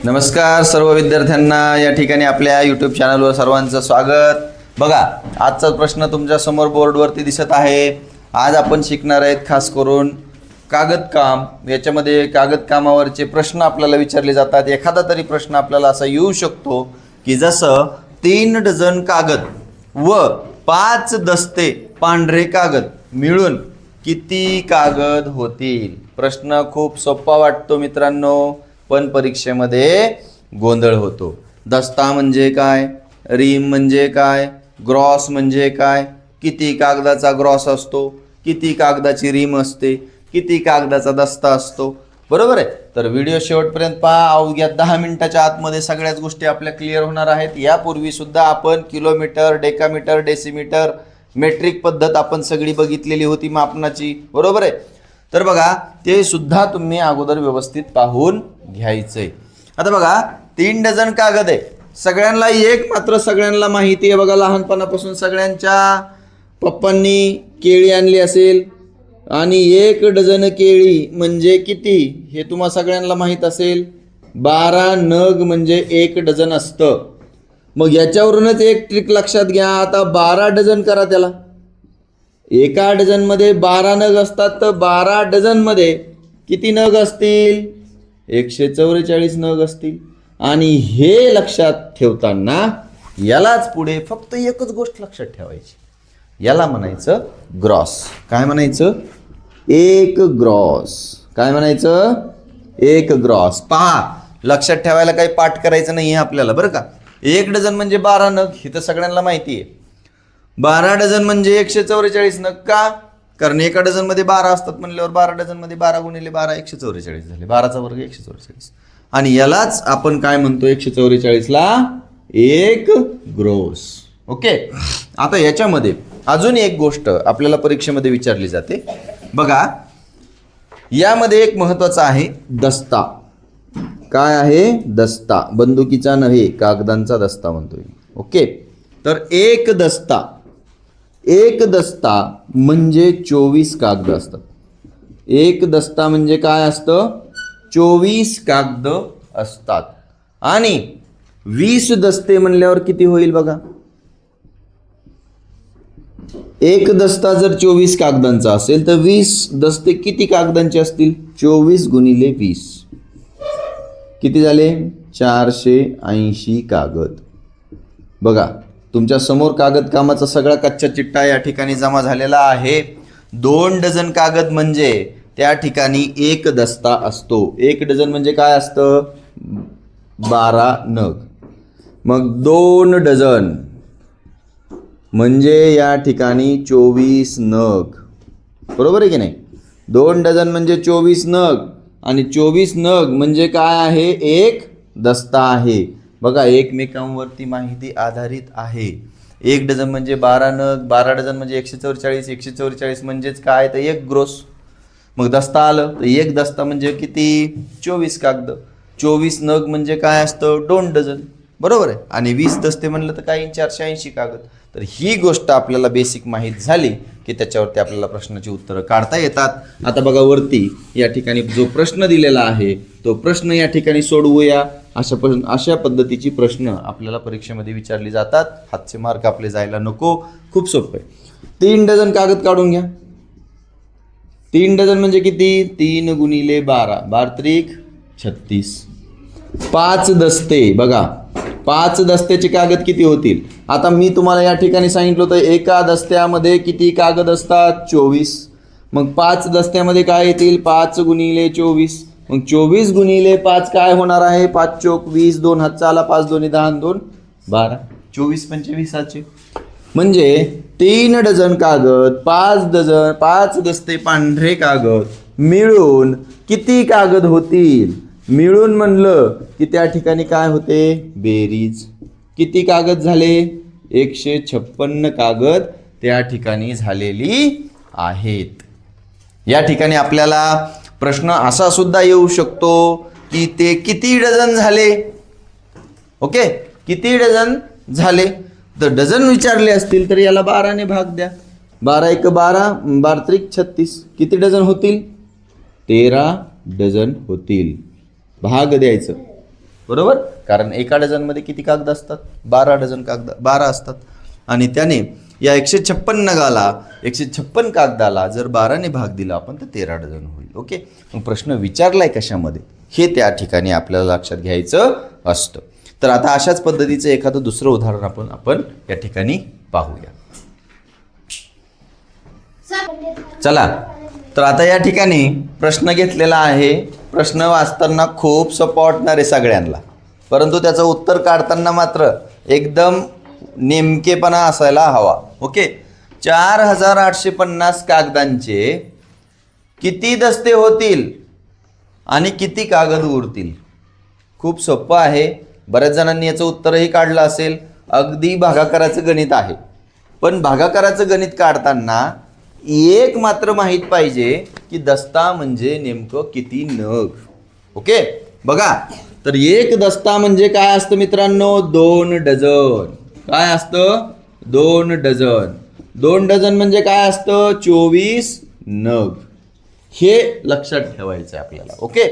नमस्कार सर्व विद्यार्थ्यांना, या ठिकाणी आपल्या यूट्यूब चॅनलवर सर्वांचं स्वागत. बघा, आजचा प्रश्न तुमच्या समोर बोर्डवरती दिसत आहे. आज आपण शिकणार आहेत खास करून कागदकाम. याच्यामध्ये कागदकामावरचे प्रश्न आपल्याला विचारले जातात. एखादा तरी प्रश्न आपल्याला असा येऊ शकतो की जसं 3 डझन कागद व 5 दस्ते पांढरे कागद मिळून किती कागद होतील. प्रश्न खूप सोपा वाटतो मित्रांनो, पण परीक्षेमध्ये गोंधळ होतो. दस्ता म्हणजे काय, रीम म्हणजे काय, ग्रॉस म्हणजे काय, किती कागदाचा ग्रॉस असतो, किती कागदाची रीम असते, किती कागदाचा दस्ता असतो. बरोबर आहे. तर व्हिडिओ शेवटपर्यंत पहा. अवघ्या 10 मिनिटाच्या आतमध्ये सगळ्याच गोष्टी आपल्या क्लिअर होणार आहेत. यापूर्वी सुद्धा आपण किलोमीटर, डेकामीटर, डेसिमीटर, मेट्रिक पद्धत आपण सगळी बघितलेली होती मापनाची. बरोबर आहे. तर बघा, ते सुद्धा तुम्ही अगोदर व्यवस्थित पाहून घ्यायचंय. आता बघा, 3 डझन कागद आहे. सगळ्यांना एक मात्र सगळ्यांना माहिती आहे. बघा, लहानपणापासून सगळ्यांच्या पप्पांनी केळी आणली असेल आणि 1 डझन केळी म्हणजे किती हे तुम्हा सगळ्यांना माहीत असेल. 12 नग म्हणजे 1 डझन असतं. मग याच्यावरूनच एक ट्रिक लक्षात घ्या. आता 12 डझन करा त्याला. एका डझनमध्ये 12 नग असतात, तर 12 डझनमध्ये किती नग असतील? 144 नग असतील. आणि हे लक्षात ठेवताना यालाच पुढे फक्त एकच गोष्ट लक्षात ठेवायची. याला म्हणायचं ग्रॉस. काय म्हणायचं? एक ग्रॉस. काय म्हणायचं? एक ग्रॉस. पहा, लक्षात ठेवायला काही पाठ करायचं नाही आहे आपल्याला, बरं का. 1 डझन म्हणजे 12 नग, ही तर सगळ्यांना माहिती आहे. 12 डझन म्हणजे 144 नग. का? कारण एका डझनमध्ये 12 असतात म्हणल्यावर 12 डझनमध्ये 12 गुणिले 12 144 झाले. 12चा वर्ग 144. आणि यालाच आपण काय म्हणतो? 144ला एक ग्रॉस. ओके. आता याच्यामध्ये अजून एक गोष्ट आपल्याला परीक्षेमध्ये विचारली जाते. बघा, यामध्ये एक महत्वाचा आहे दस्ता. काय आहे? दस्ता. बंदुकीचा नव्हे, कागदांचा दस्ता म्हणतोय. ओके. तर एक दस्ता म्हणजे 24 कागद असतात. एक दस्ता म्हणजे काय असतं? 24 कागद असतात. आणि 20 दस्ते म्हणल्यावर किती होईल बघा. एक दस्ता जर 24 कागदांचा असेल तर 20 दस्ते किती कागदांचे असतील? 24 गुणिले 20 किती झाले? 480 कागद. बघा, तुमच्या समोर कागद कामाचा सगळा कच्चा चिट्टा या ठिकाणी जमा झालेला आहे. 2 डझन कागद म्हणजे त्या ठिकाणी एक दस्ता असतो. 1 डझन म्हणजे काय असतं? 12 नग. मग 2 डझन म्हणजे या ठिकाणी 24 नग. बरोबर आहे की नाही? 2 डझन म्हणजे 24 नग. आणि 24 नग म्हणजे काय आहे? एक दस्ता आहे. बघा, एकमेकांवरती माहिती आधारित आहे. 1 डझन म्हणजे 12 नग, 12 डझन म्हणजे 144, 144 म्हणजेच काय? तर एक ग्रोस. मग दस्ता आलं तर एक दस्ता म्हणजे किती? 24 कागद. 24 नग म्हणजे काय असतं? 2 डझन. बरोबर आहे. आणि 20 दस्ते म्हणलं तर काय? 480 कागद. तर ही गोष्ट आपल्याला बेसिक माहीत झाली की त्याच्यावरती आपल्याला प्रश्नाची उत्तरं काढता येतात. आता बघा, वरती या ठिकाणी जो प्रश्न दिलेला आहे तो प्रश्न या ठिकाणी सोडवूया. अशा पद्धतीची प्रश्न आपल्याला परीक्षेमध्ये विचारली जातात. हातचे मार्क आपले जायला नको. खूप सोपं आहे. 3 डझन कागद काढून घ्या. 3 डझन म्हणजे किती? 3 गुणिले 12, 12 त्रिक 36. 5 दस्ते. बघा, 5 दस्त्याचे कागद किती होतील? आता मी तुम्हाला या ठिकाणी सांगितलं होतं एका दस्त्यामध्ये किती कागद असतात? 24. मग 5 दस्त्यामध्ये काय येतील? 5 गुणिले 24. मग 24 गुणिले 5 काय होणार आहे? 5 चोक 20, 2 हात चाला, 5 दोन्ही 10, 2 12. 24 पंचे 20. म्हणजे 3 डझन कागद, 5 दस्ते पांढरे कागद मिळून किती कागद होतील? मिळून म्हणलं की त्या ठिकाणी काय होते? बेरीज. किती कागद झाले? 156 कागद त्या ठिकाणी झालेली आहेत. या ठिकाणी आपल्याला प्रश्न असा सुद्धा येऊ शकतो की ते किती डझन झाले? ओके, किती डझन झाले? तर डझन विचारले असतील तर याला 12ने भाग द्या. 12 1 12, 12 त्रिक 36. किती डझन होतील? 13 डझन होतील. भाग द्यायचं. बरोबर, कारण एका डझनमध्ये किती कागद असतात? 12 डझन कागद, 12 असतात. आणि त्याने या 156 कागदाला जर 12ने भाग दिला आपण तर 13 डझन होईल. ओके, मग प्रश्न विचारलाय कशामध्ये हे त्या ठिकाणी आपल्याला लक्षात घ्यायचं असतं. तर आता अशाच पद्धतीचं एखादं दुसरं उदाहरण आपण या ठिकाणी पाहूया. चला, तर आता या ठिकाणी प्रश्न घेतलेला आहे. प्रश्न वाचताना खूप सोपं वाटणार आहे सगळ्यांना, परंतु त्याचं उत्तर काढताना मात्र एकदम नेमकेपणा असायला हवा. ओके, 4850 कागदांचे किती दस्ते होतील आणि किती कागद उरतील? खूप सोपं आहे. बऱ्याच जणांनी याचं उत्तरही काढलं असेल. अगदी भागाकाराचं गणित आहे, पण भागाकाराचं गणित काढताना एक मात्र माहीत पाहिजे की दस्ता म्हणजे नेमकं किती नग. ओके, बघा, तर एक दस्ता म्हणजे काय असतं मित्रांनो? 2 डझन. काय असतं? 2 डझन. 2 डझन म्हणजे काय असतं? 24 नग. हे लक्षात ठेवायचं आहे आपल्याला. ओके,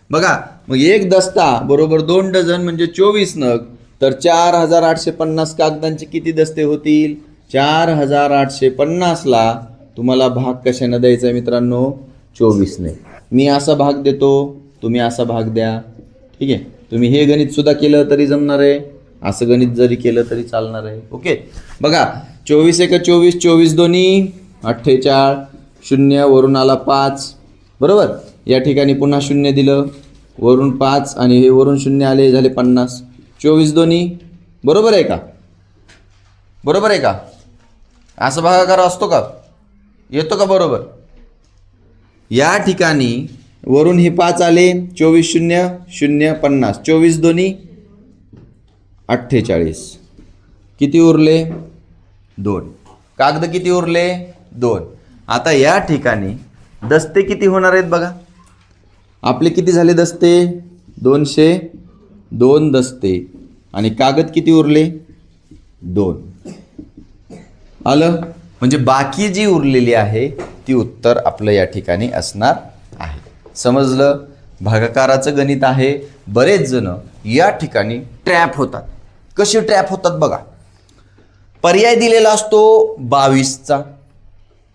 बघा, मग एक दस्ता बरोबर 2 डझन म्हणजे 24 नग. तर 4850 कागदांचे किती दस्ते होतील? 4850ला तुम्हाला भाग कशाने द्यायचा आहे मित्रांनो? 24ने. मी असा भाग देतो, तुम्ही असा भाग द्या. ठीक आहे, तुम्ही हे गणित सुद्धा केलं तरी जमणार आहे, असं गणित जरी केलं तरी चालणार आहे. ओके, बघा, 24 एक 24, 24 दोन्ही 48, 0 वरून आला 5. बरोबर, या ठिकाणी पुन्हा 0 दिलं, वरून 5 आणि हे वरून 0 आले, झाले 50. 24 दोन्ही बरोबर आहे का? बरोबर आहे का? असं भागाकार असतो का? येतो का बरोबर? या ठिकाणी वरून हे 5 आले, 24 0 0 50, 24 दोन्ही 48. किती उरले? 2. कागद किती उरले? 2. आता या ठिकाणी दस्ते किती होणार आहेत बघा. आपले किती झाले दस्ते? 202 दस्ते. आणि कागद किती उरले? 2. आलं? म्हणजे बाकी जी उरलेली आहे ती उत्तर आपलं या ठिकाणी असणार आहे. समजलं? भागाकाराचं गणित आहे. बरेच जण या ठिकाणी ट्रॅप होतात. कशी ट्रॅप होतात बघा. पर्याय दिलेला असतो 22चा,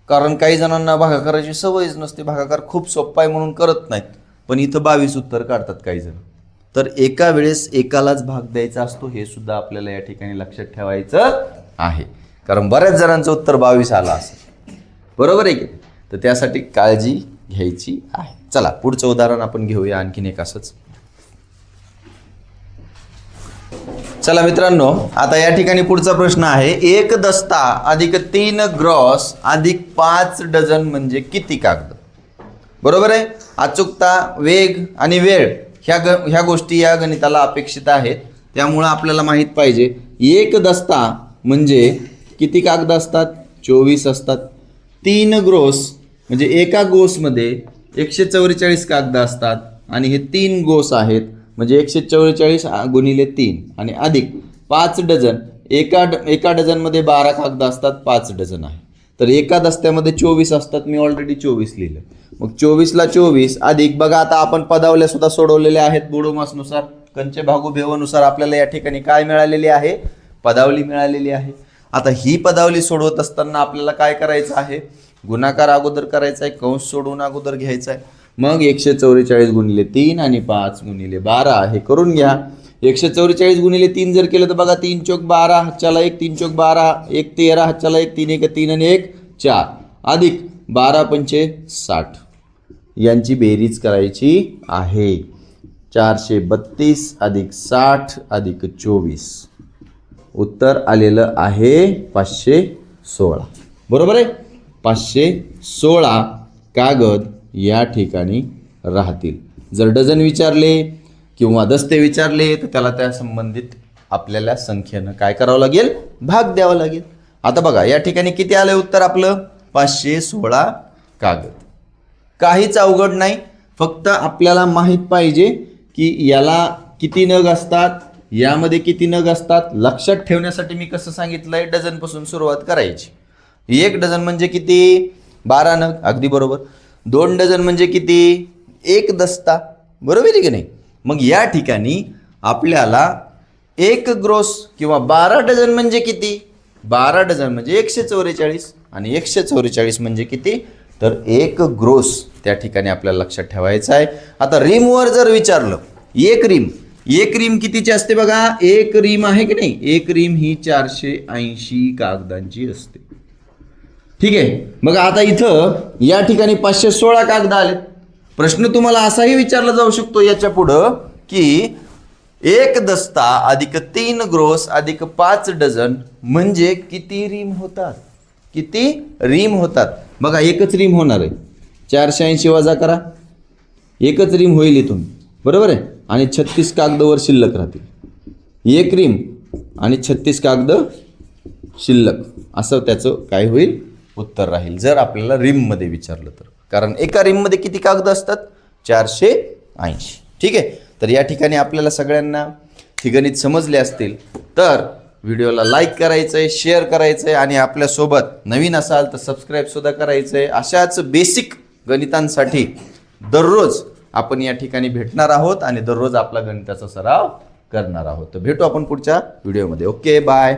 कारण काही जणांना भागाकाराची सवयच नसते. भागाकार खूप सोपा आहे म्हणून करत नाहीत, पण इथं 22 उत्तर काढतात काही जण. तर एका वेळेस एकालाच भाग द्यायचा असतो, हे सुद्धा आपल्याला या ठिकाणी लक्षात ठेवायचं आहे, कारण बऱ्याच जणांचं उत्तर 22 आलं असेल. बरोबर आहे की? तर त्यासाठी काळजी घ्यायची आहे. चला, पुढचं उदाहरण आपण घेऊया आणखीन एक असंच. चला मित्रांनो, आता या ठिकाणी पुढचा प्रश्न आहे. एक दस्ता अधिक 3 ग्रॉस अधिक 5 डझन म्हणजे किती कागद? बरोबर आहे. अचूकता, वेग आणि वेळ ह्या गोष्टी या गणिताला अपेक्षित आहेत. त्यामुळं आपल्याला माहीत पाहिजे एक दस्ता म्हणजे किती कागद असतात? 24 असतात. 3 ग्रोस म्हणजे एका गोसमध्ये 144 कागद असतात आणि हे 3 गोस आहेत म्हणजे 144 गुणिले 3 आणि अधिक 5 डझन. एका डझनमध्ये 12 कागद असतात, 5 डझन आहे. तर एका दस्त्यामध्ये 24 असतात. मी ऑलरेडी 24 लिहिलं. मग 24ला 24 अधिक, बघा आता आपण पदावल्या सुद्धा सोडवलेल्या आहेत. बोडोमासनुसार, कंचे भागू भेवनुसार आपल्याला या ठिकाणी काय मिळालेली आहे? पदावली मिळालेली आहे. आता ही पदावली सोडवत असताना आपल्याला काय करायचं आहे? गुणाकार अगोदर करायचा आहे, कंस सोडवून अगोदर घ्यायचा आहे. मग 144 गुणिले 3 आणि 5 गुणिले 12 हे करून घ्या. 144 गुणिले 3 जर केलं तर बघा 3 चौक 12, हातच्याला 1, 3 चौक 12, 1 13, हातच्याला 1, 3 1 3 आणि 1 4 अधिक 12 पंचे 60 यांची बेरीज करायची आहे. 432 अधिक 60 अधिक 24 उत्तर आलेलं आहे 516. बरोबर आहे. 516 कागद या ठिकाणी राहतील. जर डझन विचारले किंवा दस्ते विचारले तर त्याला त्या संबंधित आपल्याला संख्येनं काय करावं लागेल? भाग द्यावा लागेल. आता बघा या ठिकाणी किती आलं उत्तर आपलं? 516 कागद. काहीच अवघड नाही, फक्त आपल्याला माहीत पाहिजे की याला किती नग असतात, यामध्ये किती नग असतात. लक्षात ठेवण्यासाठी मी कसं सांगितलंय, डझनपासून सुरुवात करायची. 1 डझन म्हणजे किती? 12 नग. अगदी बरोबर. 2 डझन म्हणजे किती? 1 दस्ता. बरोबर आहे की नाही? मग या ठिकाणी आपल्याला 1 ग्रोस किंवा 12 डझन म्हणजे किती? 12 डझन म्हणजे 144 आणि 144 म्हणजे किती? तर 1 ग्रोस त्या ठिकाणी आपल्याला लक्षात ठेवायचं आहे. आता रिमवर जर विचारलं, एक रिम कितीची असते बघा? एक रिम आहे की नाही, एक रिम ही 480 कागदांची असते. ठीक आहे. मग आता इथं या ठिकाणी 516 कागद आले. प्रश्न तुम्हाला असाही विचारला जाऊ शकतो याच्या पुढं की 1 दस्ता अधिक 3 ग्रोस अधिक 5 डझन म्हणजे किती रिम होतात? किती रिम होतात? बघा एकच रिम होणार आहे. 480 वजा करा, एकच रिम होईल इथून, बरोबर आहे. आणि 36 कागद वर शिल्लक राहतील. एक रिम आणि 36 कागद शिल्लक, असं त्याचं काय होईल? उत्तर राहील जर आपल्याला रिममध्ये विचारलं तर. कारण एका रिममध्ये किती कागद असतात? 480. ठीक आहे. तर या ठिकाणी आपल्याला सगळ्यांना ही गणित समजले असतील तर व्हिडिओला लाईक करायचं आहे, शेअर करायचं आहे आणि आपल्यासोबत नवीन असाल तर सबस्क्राईबसुद्धा करायचं आहे. अशाच बेसिक गणितांसाठी दररोज आपण या ठिकाणी भेटणार आहोत आणि दररोज आपला गणिताचा सराव करणार आहोत. तर भेटू आपण पुढच्या व्हिडिओमध्ये. Okay, bye.